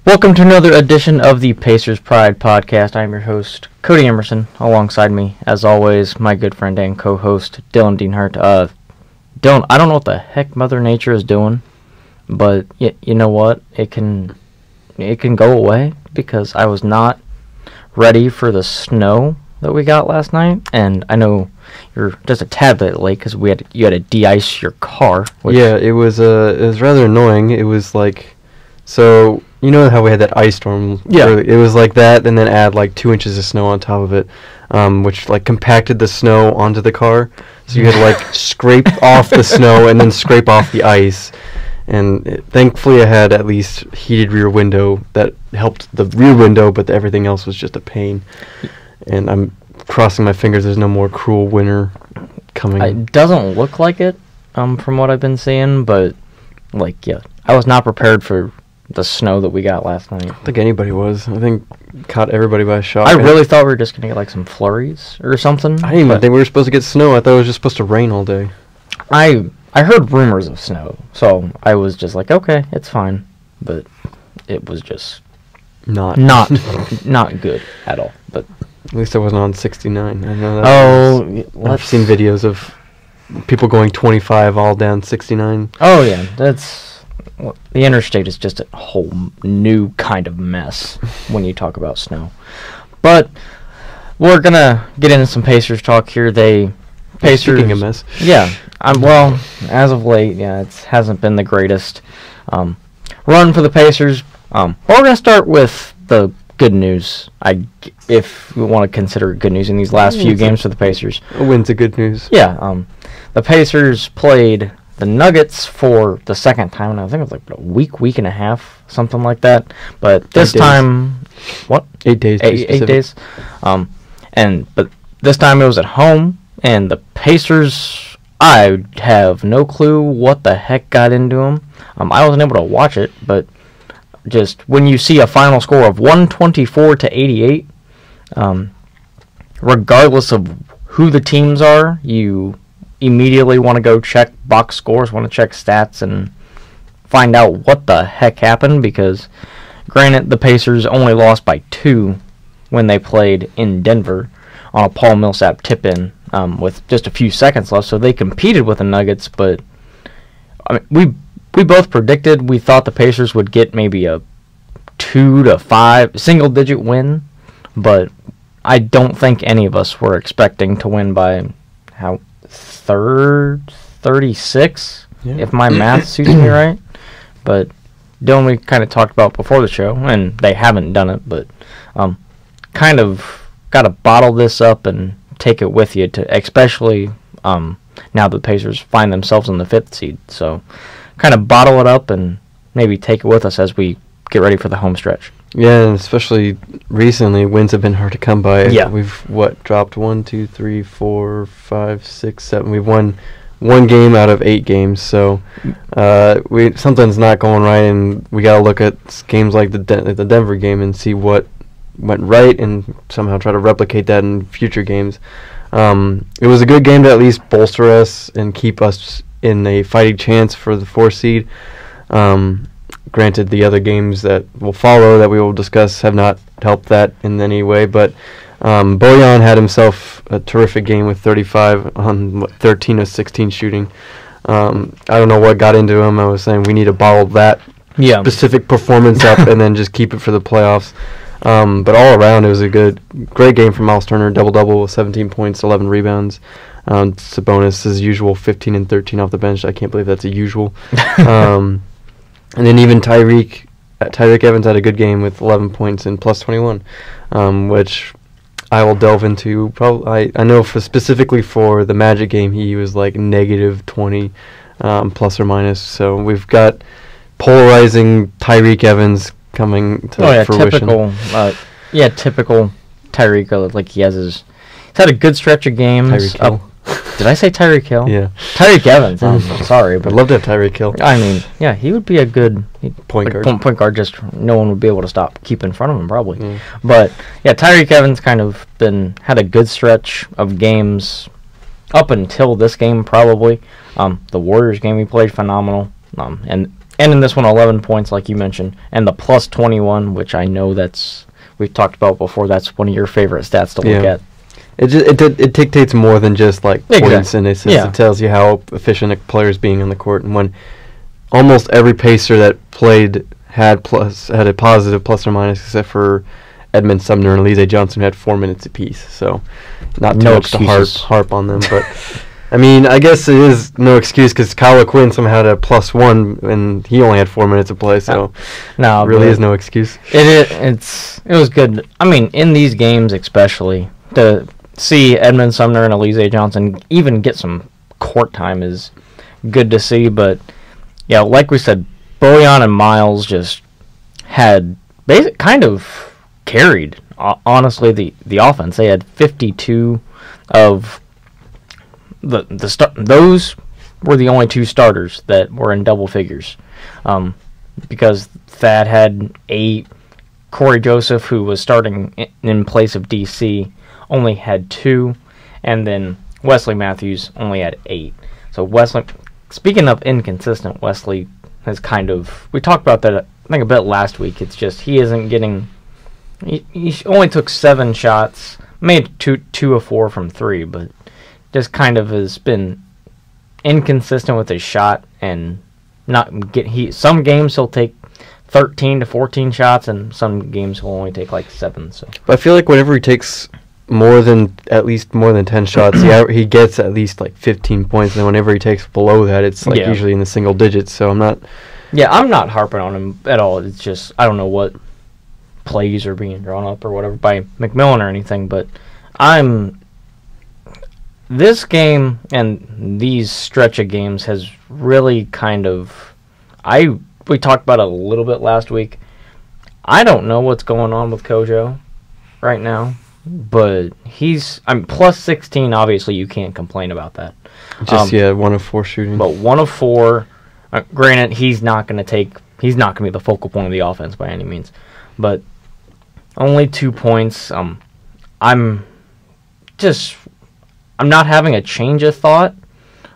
Welcome to another edition of the Pacers Pride Podcast. I'm your host, Cody Emerson. Alongside me, as always, my good friend and co-host, Dylan Deanhart. Dylan, I don't know what the heck Mother Nature is doing, but you know what? It can go away because I was not ready for the snow that we got last night, and I know you're just a tad bit late because you had to de-ice your car. Yeah, it was rather annoying. It was like, so you know how we had that ice storm? Yeah. Early? It was like that, and then add like 2 inches of snow on top of it, which like compacted the snow onto the car. So you had to like scrape off the snow and then scrape off the ice. And thankfully I had at least heated rear window that helped the rear window, but everything else was just a pain. And I'm crossing my fingers there's no more cruel winter coming. It doesn't look like it, from what I've been seeing, but I was not prepared for the snow that we got last night. I don't think anybody was. I think caught everybody by shock. I really thought we were just going to get like some flurries or something. I didn't even think we were supposed to get snow. I thought it was just supposed to rain all day. I heard rumors of snow, so I was just like, okay, it's fine. But it was just not good at all. But at least I wasn't on 69. I know that. I've seen videos of people going 25 all down 69. Oh yeah, the interstate is just a whole new kind of mess when you talk about snow. But we're gonna get into some Pacers talk here. Pacers. Speaking of mess. Yeah. Well, as of late, yeah, it hasn't been the greatest run for the Pacers. Well, we're gonna start with the good news. If we want to consider good news in these last few games for the Pacers. A win's a good news. Yeah. The Pacers played the Nuggets for the second time, and I think it was like a week and a half, something like that. But this time, what? 8 days. 8 days. But this time it was at home, and the Pacers, I have no clue what the heck got into them. I wasn't able to watch it, but just when you see a final score of 124-88, regardless of who the teams are, you immediately want to go check box scores, want to check stats, and find out what the heck happened, because granted, the Pacers only lost by 2 when they played in Denver on a Paul Millsap tip-in with just a few seconds left, so they competed with the Nuggets, but I mean, we both predicted we thought the Pacers would get maybe a 2 to 5 single-digit win, but I don't think any of us were expecting to win by 36, if my math suits me right. But Dylan, we kind of talked about before the show, and they haven't done it, but kind of got to bottle this up and take it with you, especially now the Pacers find themselves in the 5th seed. So kind of bottle it up and maybe take it with us as we get ready for the home stretch. Yeah, and especially recently, wins have been hard to come by. Yeah. We've, dropped 1, 2, 3, 4, 5, 6, 7. We've won 1 game out of 8 games, so something's not going right, and we got to look at games like the Denver game and see what went right and somehow try to replicate that in future games. It was a good game to at least bolster us and keep us in a fighting chance for the 4th seed. Granted, the other games that will follow that we will discuss have not helped that in any way, but Bojan had himself a terrific game with 35 on 13 of 16 shooting. I don't know what got into him. I was saying we need to bottle that specific performance up and then just keep it for the playoffs. But all around, it was a great game from Miles Turner, double-double with 17 points, 11 rebounds. Sabonis, as usual, 15 and 13 off the bench. I can't believe that's a usual. And then even Tyreek Evans had a good game with 11 points and plus 21, which I will delve into. Probably, I know specifically for the Magic game, he was like negative 20, plus or minus. So we've got polarizing Tyreek Evans coming to fruition. Typical Tyreek. Like he's had a good stretch of games. Tyreek Hill. Did I say Tyreek Hill? Yeah. Tyreek Evans. I'm sorry, but I'd love to have Tyreek Hill. I mean, yeah, he would be a good point guard. Point guard. Just no one would be able to keep in front of him probably. But yeah, Tyreek Evans kind of had a good stretch of games up until this game probably. The Warriors game he played phenomenal. And And in this one, 11 points, like you mentioned, and the plus 21, which I know we've talked about before. That's one of your favorite stats to look at. It dictates more than just like points and assists. Yeah. It tells you how efficient a player's being on the court. And when almost every Pacer that played had a positive plus or minus, except for Edmund Sumner and Alize Johnson, who had 4 minutes apiece. So not too much to harp on them, but. I mean, I guess it is no excuse because Kyle Quinn somehow had a +1 and he only had 4 minutes of play, so no, really is no excuse. It was good. I mean, in these games especially, to see Edmund Sumner and Alize Johnson even get some court time is good to see. But yeah, like we said, Bojan and Miles just had kind of carried honestly the offense. They had 52 of. Those were the only 2 starters that were in double figures, because Thad had 8. Corey Joseph, who was starting in place of DC, only had 2, and then Wesley Matthews only had 8. So Wesley, speaking of inconsistent, Wesley has we talked about that I think a bit last week. It's just he isn't getting. He only took 7 shots, made 2 of 4 from 3, but. Just kind of has been inconsistent with his shot and some games he'll take 13 to 14 shots and some games he'll only take like 7. So but I feel like whenever he takes at least more than 10 shots, he gets at least like 15 points, and whenever he takes below that, it's like usually in the single digits. So I'm not harping on him at all. It's just I don't know what plays are being drawn up or whatever by McMillan or anything, but this game and these stretch of games has really we talked about it a little bit last week. I don't know what's going on with Kojo right now, but I'm plus 16. Obviously, you can't complain about that. Just 1 of 4 shooting. But 1 of 4. Granted, he's not going to be the focal point of the offense by any means, but only 2 points. I'm not having a change of thought,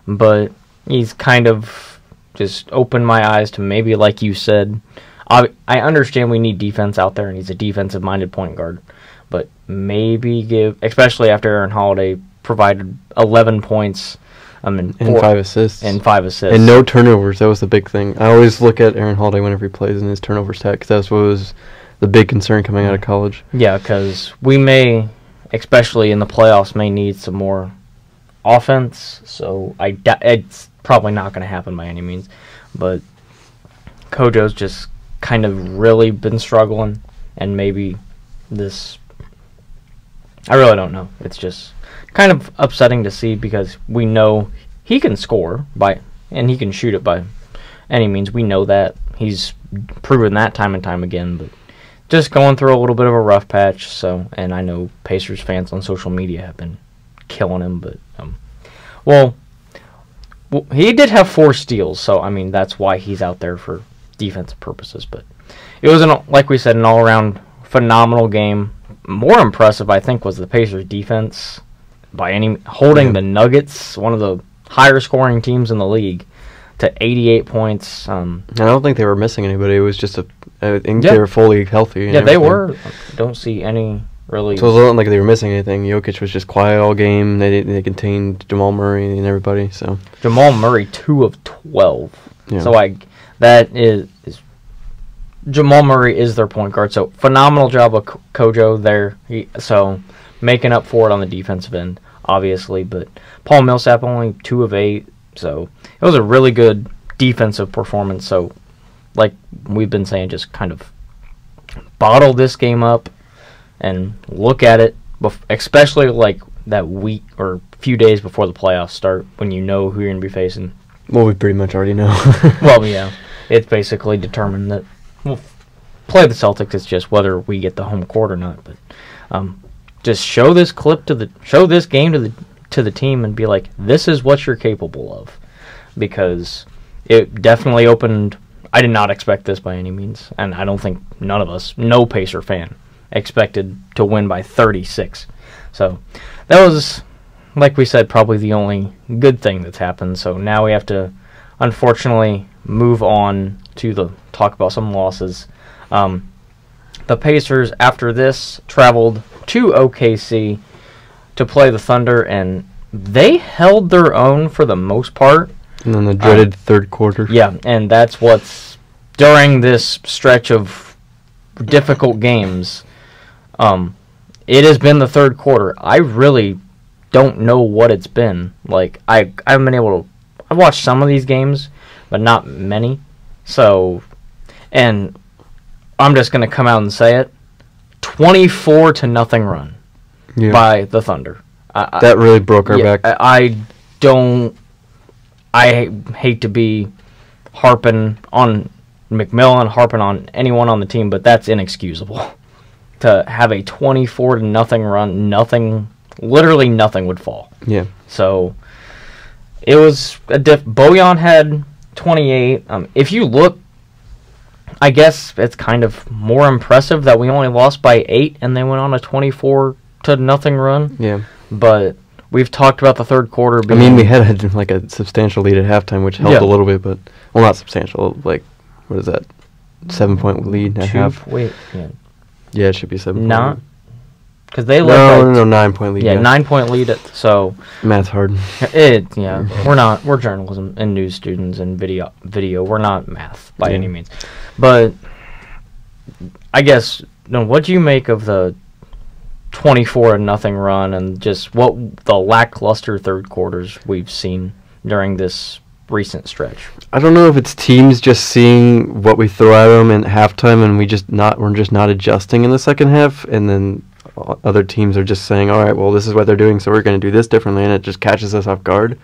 but he's kind of just opened my eyes to maybe, like you said, I understand we need defense out there, and he's a defensive-minded point guard, but maybe especially after Aaron Holiday provided 11 points and 5 assists. And 5 assists. And no turnovers. That was the big thing. I always look at Aaron Holiday whenever he plays in his turnover stat, because that's what was the big concern coming out of college. Yeah, because we may, especially in the playoffs, may need some more offense, so it's probably not going to happen by any means. But Kojo's just kind of really been struggling, and maybe I really don't know. It's just kind of upsetting to see because we know he can score and he can shoot it by any means. We know that. He's proven that time and time again, but just going through a little bit of a rough patch. So, and I know Pacers fans on social media have been killing him, but well, he did have 4 steals, so I mean that's why he's out there for defensive purposes. But it was like we said, an all-around phenomenal game. More impressive, I think, was the Pacers' defense holding the Nuggets, one of the higher scoring teams in the league, to 88 points. I don't think they were missing anybody. It was just I think they were fully healthy. Yeah, they were. Don't see any really. So it wasn't like they were missing anything. Jokic was just quiet all game. They contained Jamal Murray and everybody. So Jamal Murray 2 of 12. Yeah. So that is Jamal Murray is their point guard. So phenomenal job of Kojo there. So making up for it on the defensive end, obviously. But Paul Millsap only 2 of 8. So it was a really good defensive performance. So like we've been saying, just kind of bottle this game up and look at it, especially like that week or few days before the playoffs start when you know who you're going to be facing. Well, we pretty much already know. Well, yeah. It's basically determined that we'll play the Celtics. It's just whether we get the home court or not. But just show this game to the team and be like, this is what you're capable of. Because it definitely opened. I did not expect this by any means, and I don't think none of us, no Pacer fan, expected to win by 36. So that was, like we said, probably the only good thing that's happened. So now we have to unfortunately move on to talk about some losses. The Pacers, after this, traveled to OKC to play the Thunder, and they held their own for the most part. And then the dreaded third quarter. Yeah, and that's what's during this stretch of difficult games. It has been the third quarter. I really don't know what it's been. Like, I haven't been able to... I've watched some of these games, but not many. So, and I'm just going to come out and say it. 24-0 run by the Thunder. That really broke our back. I hate to be harping on McMillan, harping on anyone on the team, but that's inexcusable. To have a 24-0 run, literally nothing would fall. Yeah. So, it was Bojan had 28. If you look, I guess it's kind of more impressive that we only lost by 8 and they went on a 24-0 run. Yeah. But we've talked about the third quarter being... I mean, we had like a substantial lead at halftime, which helped a little bit, but... Well, not substantial. Like, what is that? 7-point lead at half? Wait, yeah, it should be 7 Not... Because they led No, 9-point lead. Yeah, 9-point lead. So... Math's hard. We're journalism and news students and video. We're not math by any means. But, I guess, what do you make of the 24-0 run and just what the lackluster third quarters we've seen during this recent stretch? I don't know if it's teams just seeing what we throw at them at halftime and we're just not adjusting in the second half, and then other teams are just saying, all right, well, this is what they're doing, so we're going to do this differently, and it just catches us off guard.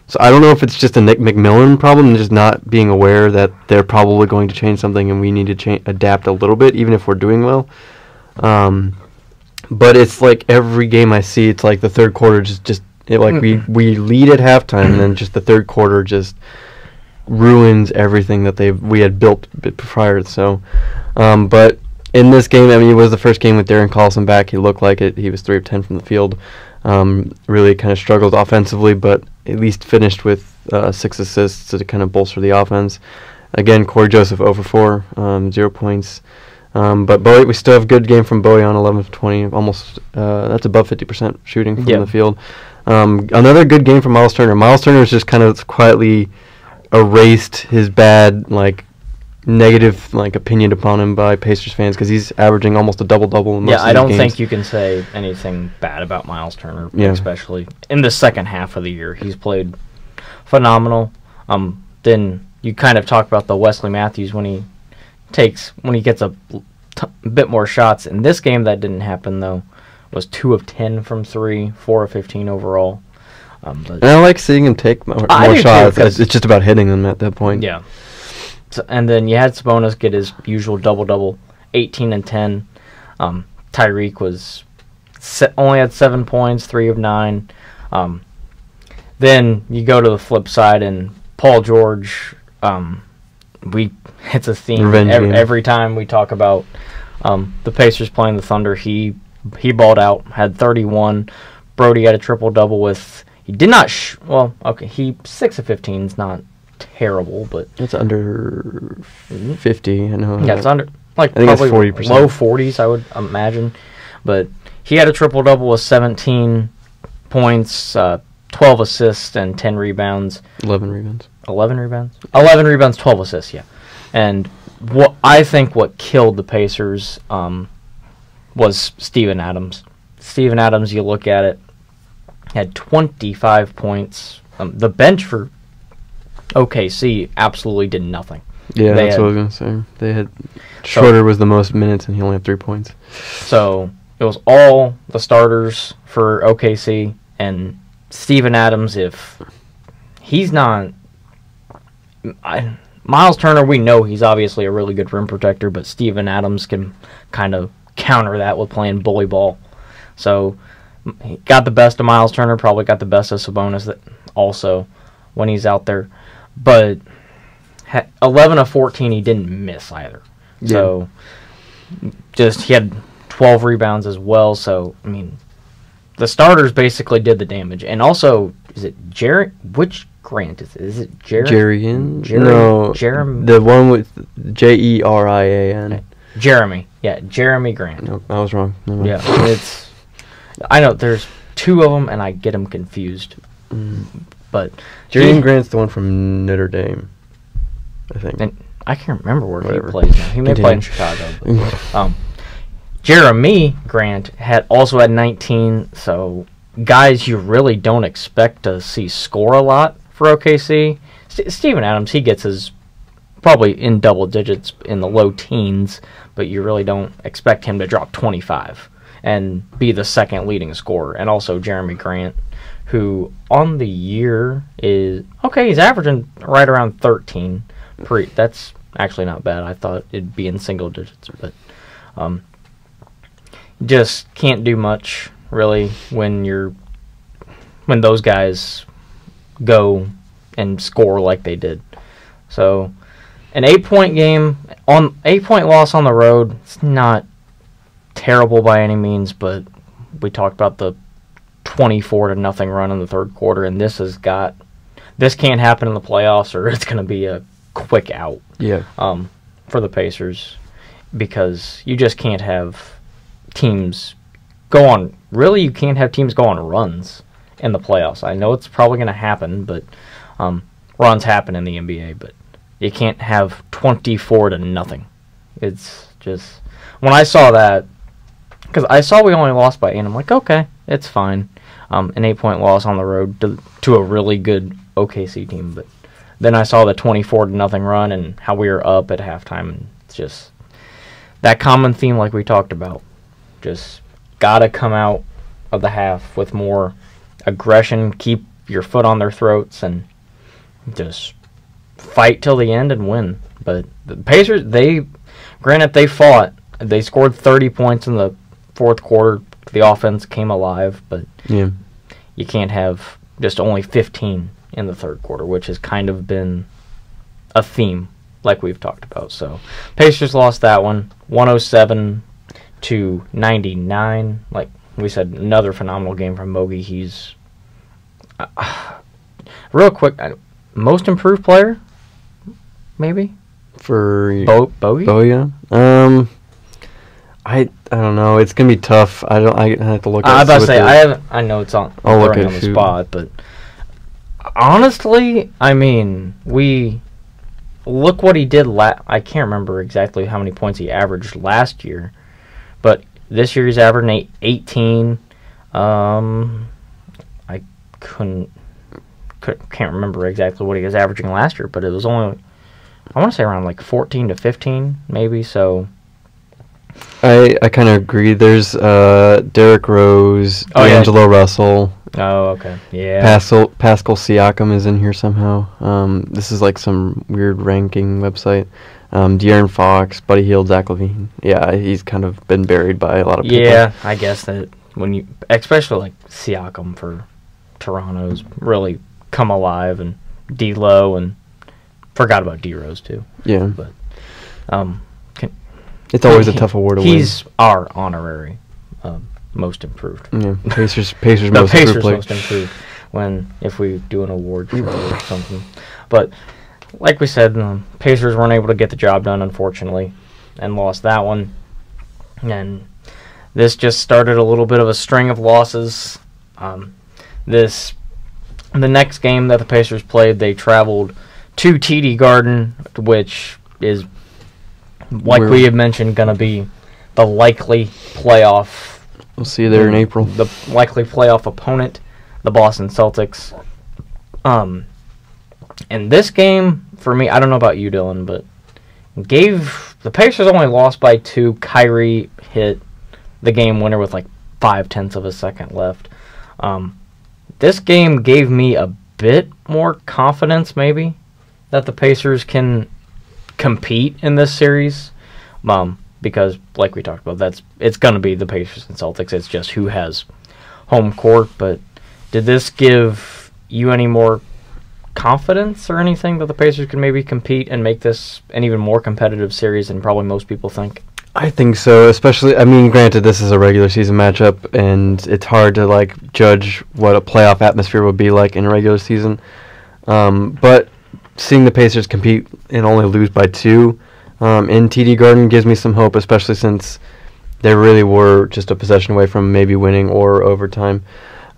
So I don't know if it's just a Nick McMillan problem, just not being aware that they're probably going to change something and we need to adapt a little bit, even if we're doing well. But it's like every game I see, it's like the third quarter we lead at halftime, and then just the third quarter just ruins everything that we had built prior. So, but in this game, I mean, it was the first game with Darren Collison back. He looked like it. He was 3 of 10 from the field. Really kind of struggled offensively, but at least finished with 6 assists to kind of bolster the offense. Again, Corey Joseph 0 for 4, 0 points. But we still have a good game from Bojan, 11 of 20, almost that's above 50% shooting from the field. Another good game from Miles Turner. Miles Turner has just kind of quietly erased his bad, negative opinion upon him by Pacers fans, because he's averaging almost a double-double in most of these I don't games. think you can say anything bad about Miles Turner, especially in the second half of the year. He's played phenomenal. Then you kind of talk about the Wesley Matthews when he gets a bit more shots. In this game, that didn't happen, though. Was 2 of 10 from 3, 4 of 15 overall. And I like seeing him take more shots. It's just about hitting them at that point. Yeah. So, and then you had Sabonis get his usual double-double, 18 and 10. Tyreek was only had 7 points, 3 of 9. Then you go to the flip side, and Paul George, it's a theme every time we talk about the Pacers playing the Thunder. He balled out, had 31. Brody had a triple-double with... He did not... 6 of 15 is not terrible, but... It's under 50, I know. Yeah, it's under... I think it's 40%. Low 40s, I would imagine. But he had a triple-double with 17 points, 12 assists, and 10 rebounds. 11 rebounds. 11 rebounds? 11 rebounds, 12 assists, yeah. And what killed the Pacers was Steven Adams. Steven Adams, you look at it, had 25 points. The bench for OKC absolutely did nothing. Yeah, that's what I was going to say. They had Schroeder was the most minutes, and he only had 3 points. So it was all the starters for OKC, and Steven Adams, if he's not... Miles Turner, we know he's obviously a really good rim protector, but Steven Adams can kind of counter that with playing bully ball. So he got the best of Miles Turner, probably got the best of Sabonis also when he's out there. But 11 of 14, he didn't miss either. Yeah. So he had 12 rebounds as well. So, I mean, the starters basically did the damage. And also, is it which Grant? Is it Jerry? No, Jeremy. the one with Jerian. Jeremy. Yeah, Jeremy Grant. No, I was wrong. Never mind. Yeah, I know there's two of them, and I get them confused. But Jerian Grant's the one from Notre Dame, I think. And I can't remember where Whatever. he plays now. He may play in Chicago. But, Jeremy Grant also had 19, so guys you really don't expect to see score a lot for OKC. Steven Adams, he gets his probably in double digits in the low teens, but you really don't expect him to drop 25 and be the second leading scorer. And also Jeremy Grant, who on the year is, he's averaging right around 13. That's actually not bad. I thought it'd be in single digits, but just can't do much really when those guys go and score like they did. So an 8-point game, 8-point loss on the road, it's not terrible by any means, but we talked about the 24-0 run in the third quarter, and this can't happen in the playoffs, or it's going to be a quick out. Yeah. For the Pacers, because you just can't have teams go on. Really, you can't have teams go on runs in the playoffs. I know it's probably going to happen, but runs happen in the NBA, but you can't have 24-0. It's just, when I saw that, because I saw we only lost by 8, I'm like, okay, it's fine. An 8-point loss on the road to a really good OKC team, but then I saw the 24-0 run and how we were up at halftime, and it's just that common theme like we talked about. Just gotta come out of the half with more aggression, keep your foot on their throats, and just fight till the end and win. But the Pacers, granted they fought. They scored 30 points in the fourth quarter. The offense came alive, but yeah, you can't have just only 15 in the third quarter, which has kind of been a theme like we've talked about. So Pacers lost that one 107-99. Like we said, another phenomenal game from Mogi. He's real quick, most improved player maybe for Bogey? Yeah. I don't know. It's gonna be tough. I have to look at. I was about to say I know it's on. I'll look at on the spot, but honestly, I mean, look what he did. I can't remember exactly how many points he averaged last year, but this year he's averaging 18. I can't remember exactly what he was averaging last year, but it was only, I want to say around like 14 to 15, maybe. So I kind of agree. There's Derrick Rose, D'Angelo Russell. Oh, okay. Yeah. Pascal Siakam is in here somehow. This is like some weird ranking website. De'Aaron Fox, Buddy Hield, Zach LaVine. Yeah, he's kind of been buried by a lot of people. Yeah, I guess that especially like Siakam for Toronto's really come alive, and D'Lo, and forgot about D-Rose too. Yeah. But it's always a tough award to win. He's our honorary most improved. Yeah, Pacers the most Pacers improved. Most improved. If we do an award show or something, but like we said, the Pacers weren't able to get the job done, unfortunately, and lost that one. And this just started a little bit of a string of losses. The next game that the Pacers played, they traveled to TD Garden, which is, like we have mentioned, going to be the likely playoff. We'll see you there in April. The likely playoff opponent, the Boston Celtics. And this game, for me, I don't know about you, Dylan, but the Pacers only lost by 2. Kyrie hit the game winner with like 0.5 of a second left. This game gave me a bit more confidence, maybe, that the Pacers can compete in this series. Because, like we talked about, it's going to be the Pacers and Celtics. It's just who has home court. But did this give you any more confidence or anything that the Pacers could maybe compete and make this an even more competitive series than probably most people think? I think so, especially, I mean, granted, this is a regular season matchup, and it's hard to, like, judge what a playoff atmosphere would be like in a regular season. But seeing the Pacers compete and only lose by 2 in TD Garden gives me some hope, especially since they really were just a possession away from maybe winning or overtime.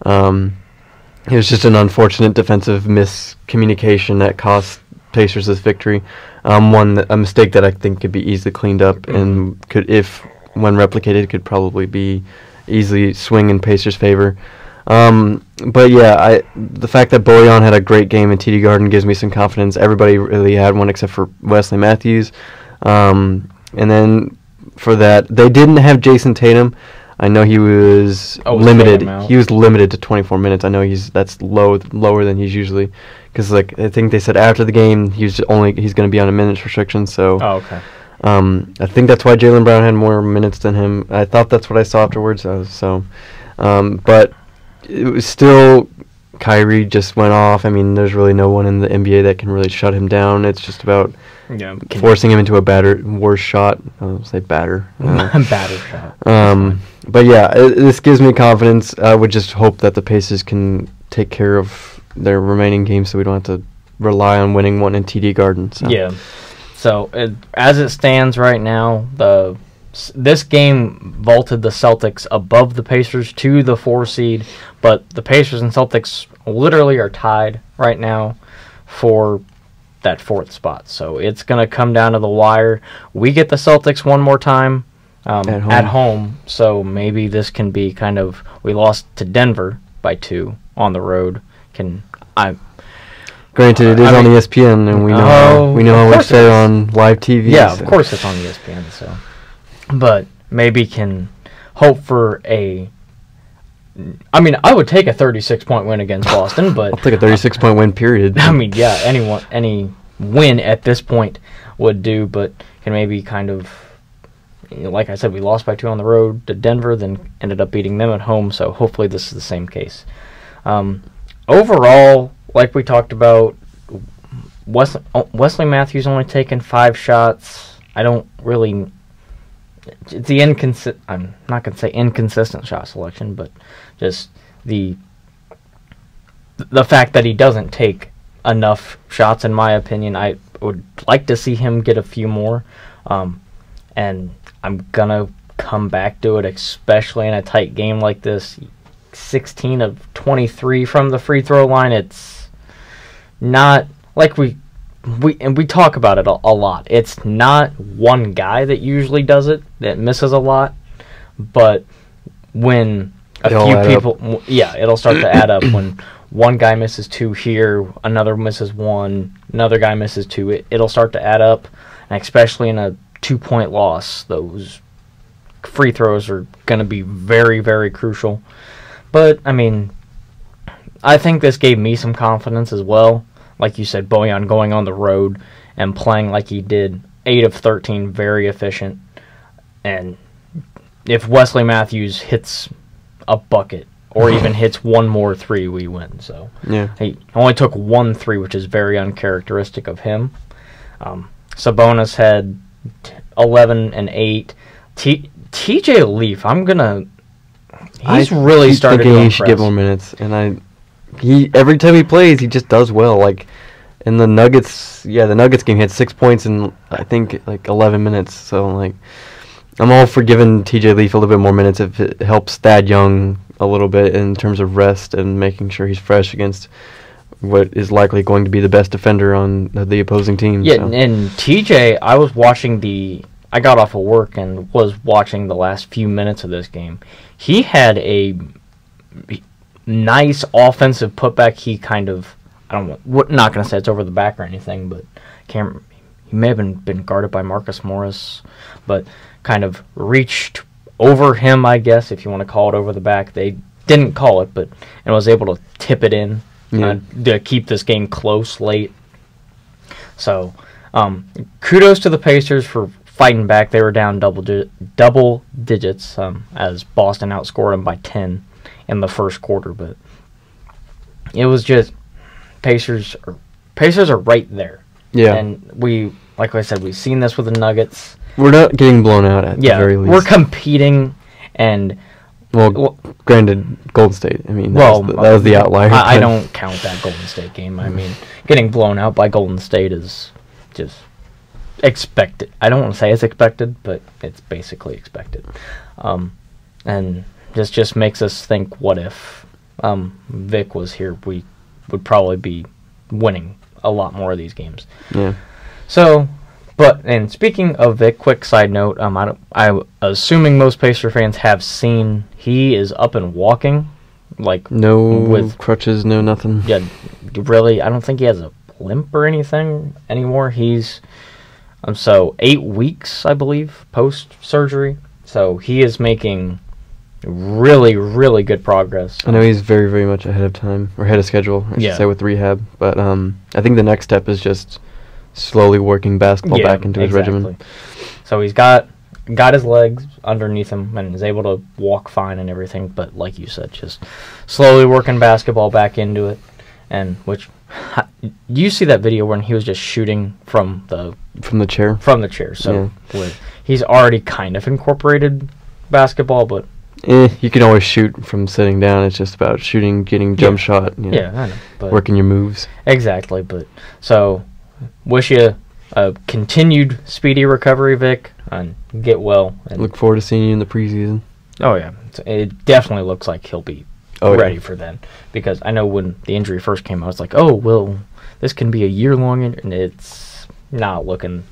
It was just an unfortunate defensive miscommunication that cost Pacers this victory. A mistake that I think could be easily cleaned up and could, if when replicated, could probably be easily swing in Pacers' favor. But yeah, the fact that Bojan had a great game in TD Garden gives me some confidence. Everybody really had one except for Wesley Matthews. And then for that, they didn't have Jason Tatum. I know he was limited. He was limited to 24 minutes. I know that's lower than he's usually, because I think they said after the game he's going to be on a minutes restriction. So. Oh, okay. I think that's why Jaylen Brown had more minutes than him. I thought that's what I saw afterwards. But it was still, Kyrie just went off. I mean, there's really no one in the NBA that can really shut him down. It's just about forcing him into a worse shot. I'll say batter. Batter shot. But yeah, this gives me confidence. I would just hope that the Pacers can take care of their remaining games so we don't have to rely on winning one in TD Garden. So. Yeah. So, as it stands right now, this game vaulted the Celtics above the Pacers to the 4 seed, but the Pacers and Celtics literally are tied right now for that 4th spot. So, it's going to come down to the wire. We get the Celtics one more time at home, so maybe this can be kind of, we lost to Denver by 2 on the road. Granted, it is on ESPN, and we know how much they're on live TV. Yeah, of course it's on ESPN. So, but maybe can hope for I would take a 36-point win against Boston, but I'll take a 36-point win. Period. I mean, yeah, any win at this point would do, but can maybe kind of, like I said, we lost by 2 on the road to Denver, then ended up beating them at home. So hopefully this is the same case. Overall, like we talked about, Wesley Matthews only taken 5 shots. I don't really. It's I'm not going to say inconsistent shot selection, but just the fact that he doesn't take enough shots, in my opinion. I would like to see him get a few more, and I'm gonna come back to it, especially in a tight game like this. 16 of 23 from the free throw line. It's not like we talk about it a lot. It's not one guy that usually does it, that misses a lot, but when a few people, it'll start to add up. When one guy misses 2 here, another misses 1, another guy misses 2, it'll start to add up, and especially in a 2-point loss, those free throws are going to be very, very crucial. But, I mean, I think this gave me some confidence as well. Like you said, Bojan going on the road and playing like he did, 8 of 13, very efficient. And if Wesley Matthews hits a bucket or even hits one more 3, we win. So yeah, he only took 1 3, which is very uncharacteristic of him. Sabonis had 11 and 8. TJ Leaf, he's really started to impress. He should get more minutes, and every time he plays, he just does well. Like in the Nuggets game, he had 6 points in I think like 11 minutes. So like, I'm all for giving TJ Leaf a little bit more minutes if it helps Thad Young a little bit in terms of rest and making sure he's fresh against what is likely going to be the best defender on the opposing team. Yeah, so. And TJ, I got off of work and was watching the last few minutes of this game. He had a nice offensive putback. He kind of, not going to say it's over the back or anything, but he may have been guarded by Marcus Morris, but kind of reached over him, I guess, if you want to call it over the back. They didn't call it, and was able to tip it in to keep this game close late. So, kudos to the Pacers for fighting back. They were down double digits as Boston outscored them by 10 in the first quarter, but it was just Pacers are right there. Yeah, and like I said, we've seen this with the Nuggets. We're not getting blown out at the very least. We're competing, and Well, granted, Golden State. I mean, Well, that was the outlier. I don't count that Golden State game. I mean, getting blown out by Golden State is just expected. I don't want to say it's expected, but it's basically expected. And this just makes us think, what if Vic was here? We would probably be winning a lot more of these games. Yeah. So, and speaking of Vic, quick side note, I'm assuming most Pacer fans have seen he is up and walking, like with crutches, no nothing. Yeah, really, I don't think he has a limp or anything anymore. He's so 8 weeks, I believe, post surgery. So he is making really, really good progress. I know he's very, very much ahead of time, or ahead of schedule, I should say, with rehab. But I think the next step is just slowly working basketball back into his regimen. So he's got his legs underneath him and is able to walk fine and everything. But like you said, just slowly working basketball back into it. And you see that video when he was just shooting from the chair? From the chair. So he's already kind of incorporated basketball, but you can always shoot from sitting down. It's just about shooting, getting jump shot, I know, but working your moves. Exactly, but so wish you a continued speedy recovery, Vic, and get well. And look forward to seeing you in the preseason. Oh yeah, it definitely looks like he'll be ready for then, because I know when the injury first came out, I was like, oh well, this can be a year-long injury, and it's not looking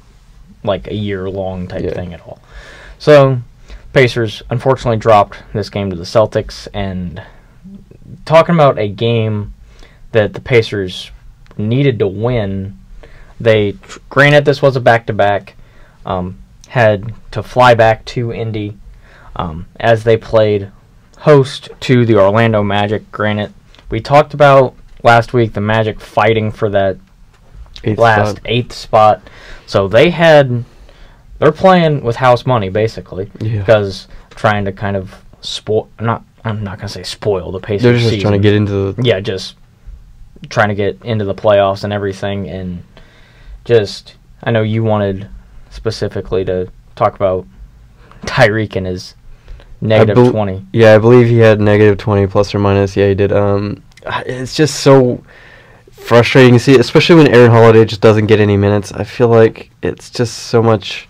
like a year-long type thing at all. So Pacers unfortunately dropped this game to the Celtics, and talking about a game that the Pacers needed to win, granted this was a back-to-back, had to fly back to Indy as they played host to the Orlando Magic. Granted, we talked about last week the Magic fighting for that eighth spot, so they're playing with house money, basically, because trying to kind of I'm not going to say spoil the Pacers They're just season. trying to get into the... Yeah, just trying to get into the playoffs and everything, and I know you wanted specifically to talk about Tyreek and his negative 20. Yeah, I believe he had negative 20 plus or minus. Yeah, he did. It's just so frustrating to see, especially when Aaron Holiday just doesn't get any minutes. I feel like it's just so much...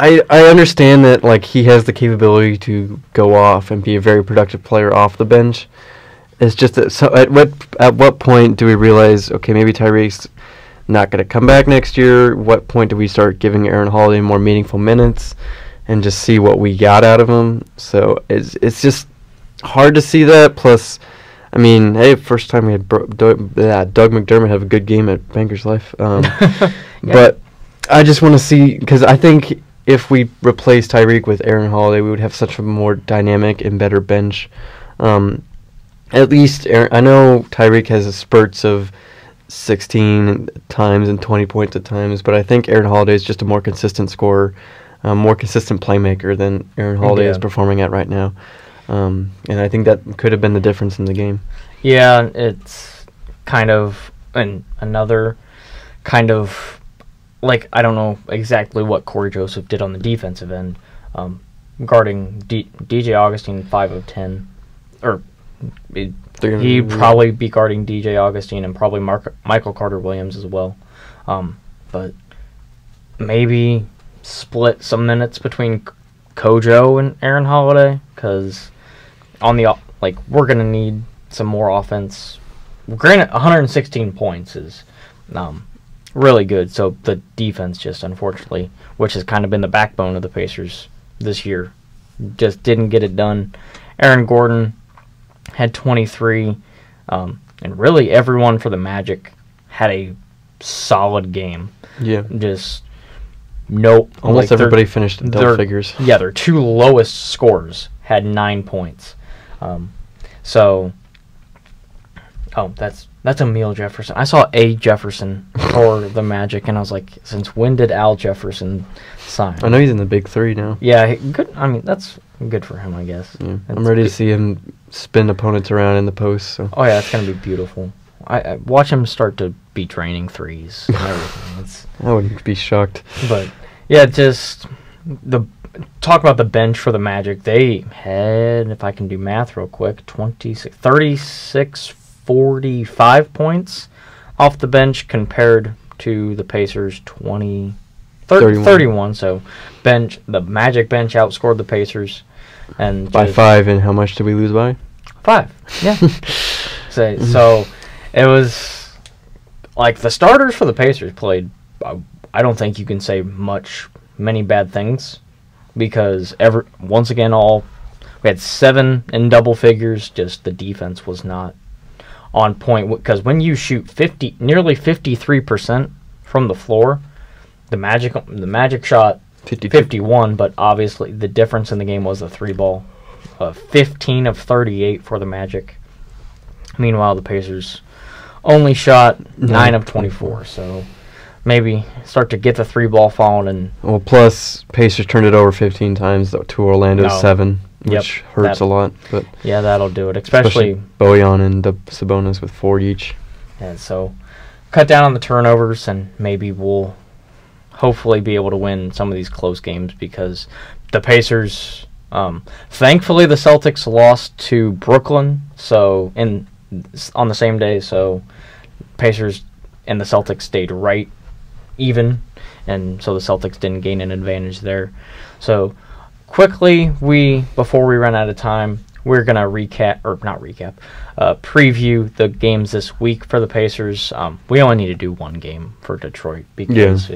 I understand that like he has the capability to go off and be a very productive player off the bench. It's just that, so at what point do we realize, okay, maybe Tyreek's not going to come back next year? What point do we start giving Aaron Holiday more meaningful minutes and just see what we got out of him? So it's just hard to see that. Plus, I mean, hey, first time we had Doug McDermott have a good game at Banker's Life. But I just want to see, because I think if we replace Tyreek with Aaron Holiday, we would have such a more dynamic and better bench. At least, I know Tyreek has spurts of 16 times and 20 points at times, but I think Aaron Holiday is just a more consistent scorer, more consistent playmaker than Aaron Holiday is performing at right now. And I think that could have been the difference in the game. Yeah, it's kind of another kind of, like, I don't know exactly what Corey Joseph did on the defensive end, guarding DJ Augustine 5 of 10, or he'd probably be guarding DJ Augustine and probably Michael Carter-Williams as well. But maybe split some minutes between Kojo and Aaron Holiday, because we're going to need some more offense. Granted, 116 points is really good, so the defense just, unfortunately, which has kind of been the backbone of the Pacers this year, just didn't get it done. Aaron Gordon had 23, and really everyone for the Magic had a solid game. Yeah. Just almost everybody finished in double figures. Yeah, their two lowest scores had 9 points. That's Emile Jefferson. I saw A. Jefferson for the Magic, and I was like, since when did Al Jefferson sign? I know he's in the Big Three now. Yeah, good. I mean, that's good for him, I guess. Yeah. I'm ready to see him spin opponents around in the post. So. Oh, yeah, it's going to be beautiful. I watch him start to be draining threes and everything. I wouldn't be shocked. But, yeah, just talk about the bench for the Magic. They had, if I can do math real quick, 36, 45 points off the bench compared to the Pacers 31. So the Magic bench outscored the Pacers and by 5. And how much did we lose by? 5. Yeah. So it was like the starters for the Pacers played. I don't think you can say many bad things, because once again we had 7 in double figures. Just the defense was not on point, because when you shoot nearly 53% from the floor, the Magic shot 51, but obviously the difference in the game was the 3-ball. 15 of 38 for the Magic. Meanwhile, the Pacers only shot 9 of 24. So maybe start to get the 3-ball falling. Well, plus Pacers turned it over 15 times to Orlando's 7, which hurts a lot. But yeah, that'll do it. Especially Bojan and Sabonis with 4 each. And so cut down on the turnovers, and maybe we'll hopefully be able to win some of these close games, because the Pacers, thankfully the Celtics lost to Brooklyn on the same day, so Pacers and the Celtics stayed right even, and so the Celtics didn't gain an advantage there. So quickly, before we run out of time, we're going to preview the games this week for the Pacers. We only need to do one game for Detroit, because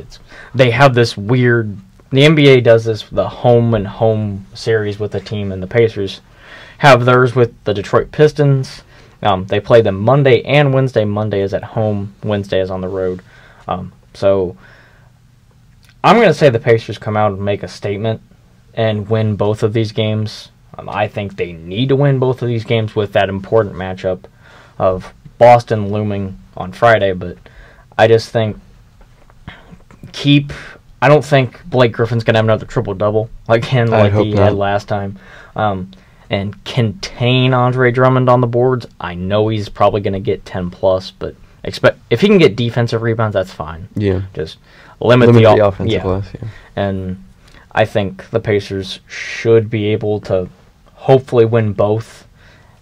they have this weird, the NBA does this, the home and home series with the team, and the Pacers have theirs with the Detroit Pistons. They play them Monday and Wednesday. Monday is at home, Wednesday is on the road. So I'm going to say the Pacers come out and make a statement and win both of these games. I think they need to win both of these games with that important matchup of Boston looming on Friday, but I just think I don't think Blake Griffin's going to have another triple-double again like he had last time. And contain Andre Drummond on the boards. I know he's probably going to get 10+, but if he can get defensive rebounds, that's fine. Yeah. Just limit the offensive glass. Yeah. And I think the Pacers should be able to hopefully win both,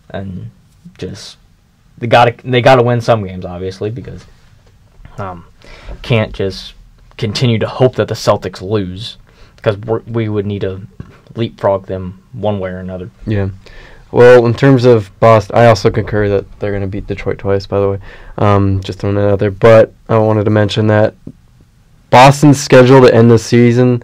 and just they got to win some games, obviously, because can't just continue to hope that the Celtics lose, because we would need to leapfrog them one way or another. Yeah. Well, in terms of Boston, I also concur that they're going to beat Detroit twice, by the way. Just throwing that out there. But I wanted to mention that Boston's schedule to end the season,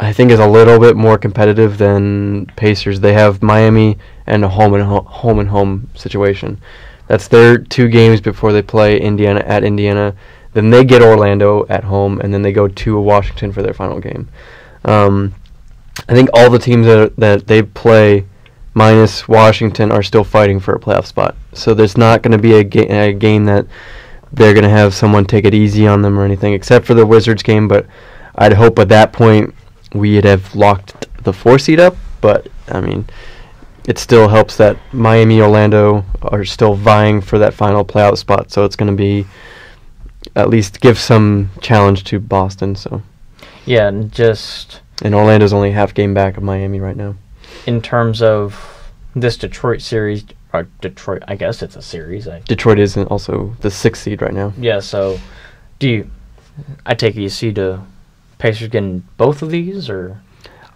I think, is a little bit more competitive than Pacers. They have Miami and a home situation. That's their 2 games before they play Indiana at Indiana. Then they get Orlando at home, and then they go to Washington for their final game. I think all the teams that they play, minus Washington, are still fighting for a playoff spot. So there's not going to be a game that they're going to have someone take it easy on them or anything, except for the Wizards game. But I'd hope at that point we'd have locked the 4 seed up. But, I mean, it still helps that Miami, Orlando are still vying for that final playoff spot. So it's going to be at least give some challenge to Boston. So yeah, and Orlando's only half game back of Miami right now. In terms of this Detroit series, I guess it's a series. Detroit is also the 6th seed right now. Yeah, so I take it you see the Pacers getting both of these, or?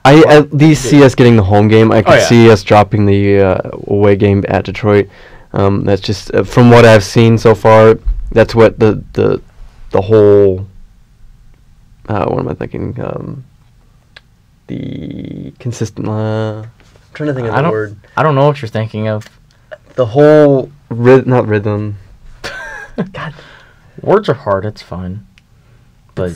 I at least see us getting the home game. I could see us dropping the away game at Detroit. That's just, from what I've seen so far, that's what the whole, what am I thinking? The consistent. I'm trying to think of the word. I don't know what you're thinking of. The whole not rhythm. God, words are hard. It's fine, but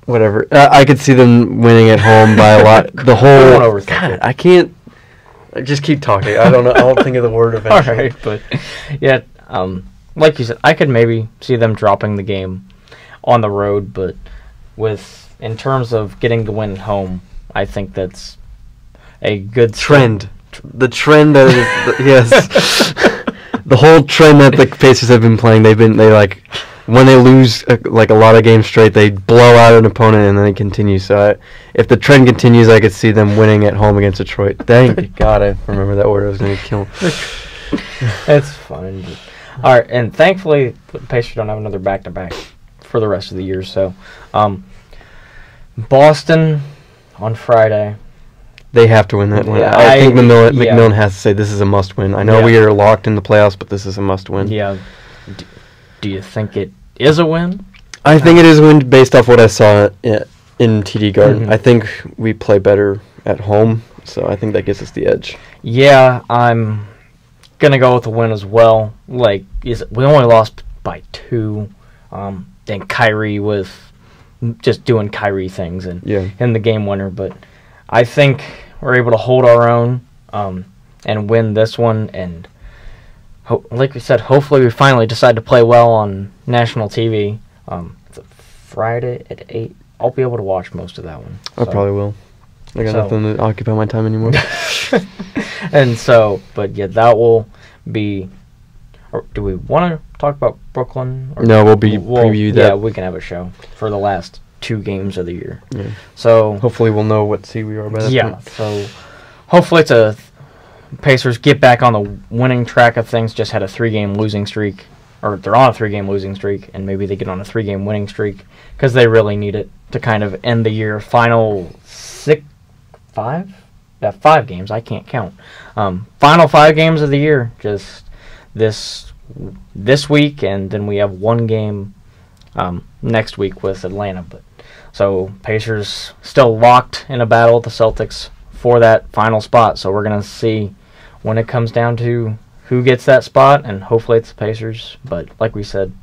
whatever. I could see them winning at home by a lot. The whole. God, I can't. Just keep talking. I don't know. I'll think of the word eventually. All right, but yeah, like you said, I could maybe see them dropping the game on the road, but in terms of getting the win at home, I think that's a good trend. The trend that is, yes, the whole trend that the Pacers have been playing. They when they lose like a lot of games straight, they blow out an opponent and then they continue. So if the trend continues, I could see them winning at home against Detroit. Thank God I remember that word. I was going to kill him. It's fun. All right, and thankfully the Pacers don't have another back-to-back for the rest of the year. So, Boston on Friday. They have to win that one. Yeah, I think McMillan has to say this is a must-win. I know we are locked in the playoffs, but this is a must-win. Yeah. Do you think it is a win? I think it is a win based off what I saw in TD Garden. Mm-hmm. I think we play better at home, so I think that gives us the edge. Yeah, I'm gonna go with the win as well. Like, we only lost by 2. Then Kyrie was just doing Kyrie things and in the game winner. But I think we're able to hold our own and win this one. And like we said, hopefully we finally decide to play well on national TV. It's a Friday at 8. I'll be able to watch most of that one. I probably will. I got nothing to occupy my time anymore. And so, but yeah, that will be. Or do we want to talk about Brooklyn? Or no, we'll preview that. Yeah, we can have a show for the last 2 games of the year. Yeah. So hopefully we'll know what seed we are by that point. Yeah. So hopefully it's Pacers get back on the winning track of things. Just had a 3-game losing streak, or they're on a 3-game losing streak, and maybe they get on a 3-game winning streak because they really need it to kind of end the year. Final 5 games. I can't count. Final 5 games of the year. Just this week, and then we have 1 game next week with Atlanta. But so Pacers still locked in a battle with the Celtics for that final spot. So we're gonna see when it comes down to who gets that spot, and hopefully it's the Pacers. But like we said,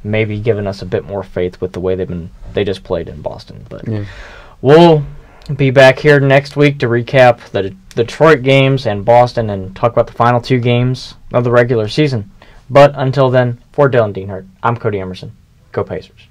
maybe giving us a bit more faith with the way they just played in Boston. But we'll be back here next week to recap the Detroit games and Boston and talk about the final 2 games of the regular season. But until then, for Dylan Deanhart, I'm Cody Emerson. Go Pacers.